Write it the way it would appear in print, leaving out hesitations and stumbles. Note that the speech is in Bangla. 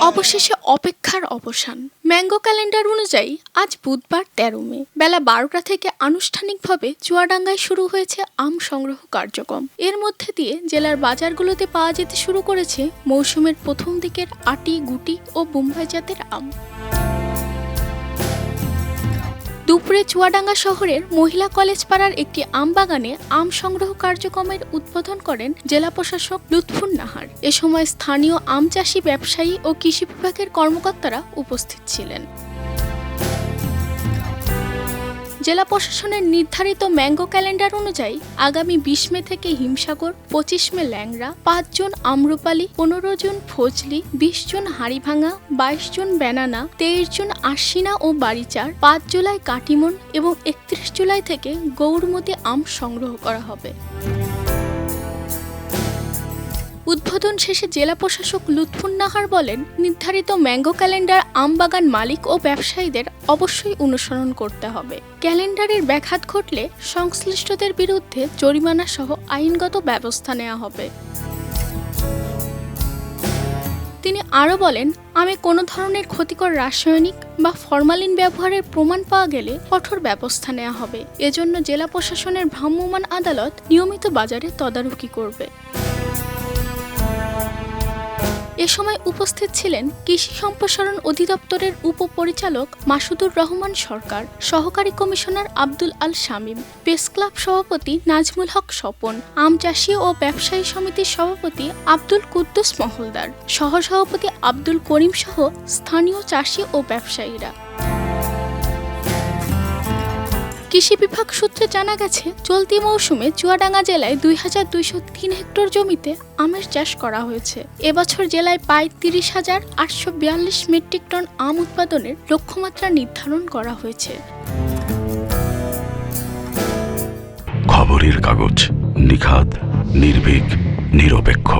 অবশেষে অপেক্ষার অবসান। ম্যাঙ্গো ক্যালেন্ডার অনুযায়ী আজ বুধবার ১৩ মে বেলা ১২টা থেকে আনুষ্ঠানিকভাবে চুয়াডাঙ্গায় শুরু হয়েছে আম সংগ্রহ কার্যক্রম। এর মধ্যে দিয়ে জেলার বাজারগুলোতে পাওয়া যেতে শুরু করেছে মৌসুমের প্রথম দিকের আটি, গুটি ও বোম্বাই জাতের আম। দুপুরে চুয়াডাঙ্গা শহরের মহিলা কলেজ পাড়ার একটি আম বাগানে আম সংগ্রহ কার্যক্রমের উদ্বোধন করেন জেলা প্রশাসক লুৎফুন নাহার। এ সময় স্থানীয় আম চাষি, ব্যবসায়ী ও কৃষি বিভাগের কর্মকর্তারা উপস্থিত ছিলেন। জেলা প্রশাসনের নির্ধারিত ম্যাঙ্গো ক্যালেন্ডার অনুযায়ী আগামী ২০ মে থেকে হিমসাগর, ২৫ মে ল্যাংড়া, ৫ জুন আম্রপালি, ১৫ জুন ফজলি, ২০ জুন হাড়িভাঙা, ২২ জুন ব্যানানা, ২৩ জুন আশ্বিনা ও বাড়িচার, ৫ জুলাই কাটিমন এবং ৩১ জুলাই থেকে গৌরমতি আম সংগ্রহ করা হবে। উদ্বোধন শেষে জেলা প্রশাসক লুৎফুন নাহার বলেন, নির্ধারিত ম্যাঙ্গো ক্যালেন্ডার আম বাগান মালিক ও ব্যবসায়ীদের অবশ্যই অনুসরণ করতে হবে। ক্যালেন্ডারের ব্যাঘাত ঘটলে সংশ্লিষ্টদের বিরুদ্ধে জরিমানা সহ আইনগত ব্যবস্থা নেওয়া হবে। তিনি আরও বলেন, আমে কোনো ধরনের ক্ষতিকর রাসায়নিক বা ফরমালিন ব্যবহারের প্রমাণ পাওয়া গেলে কঠোর ব্যবস্থা নেওয়া হবে। এজন্য জেলা প্রশাসনের ভ্রাম্যমাণ আদালত নিয়মিত বাজারে তদারকি করবে। এ সময় উপস্থিত ছিলেন কৃষি সম্প্রসারণ অধিদপ্তরের উপপরিচালক মাসুদুর রহমান সরকার, সহকারী কমিশনার আব্দুল আল শামীম, প্রেস ক্লাব সভাপতি নাজমুল হক স্বপন, আম চাষী ও ব্যবসায়ী সমিতির সভাপতি আব্দুল কুদ্দুস মহলদার, সহসভাপতি আব্দুল করিম সহ স্থানীয় চাষী ও ব্যবসায়ীরা। কৃষি বিভাগ সূত্রে জানা গেছে, চলতি মৌসুমে চুয়াডাঙ্গা জেলায় ২,২০৩ হেক্টর জমিতে আমের চাষ করা হয়েছে। এবছর জেলায় প্রায় ৩০,৮৪২ মেট্রিক টন আম উৎপাদনের লক্ষ্যমাত্রা নির্ধারণ করা হয়েছে। খবরের কাগজ, নিখাত, নির্ভীক, নিরপেক্ষ।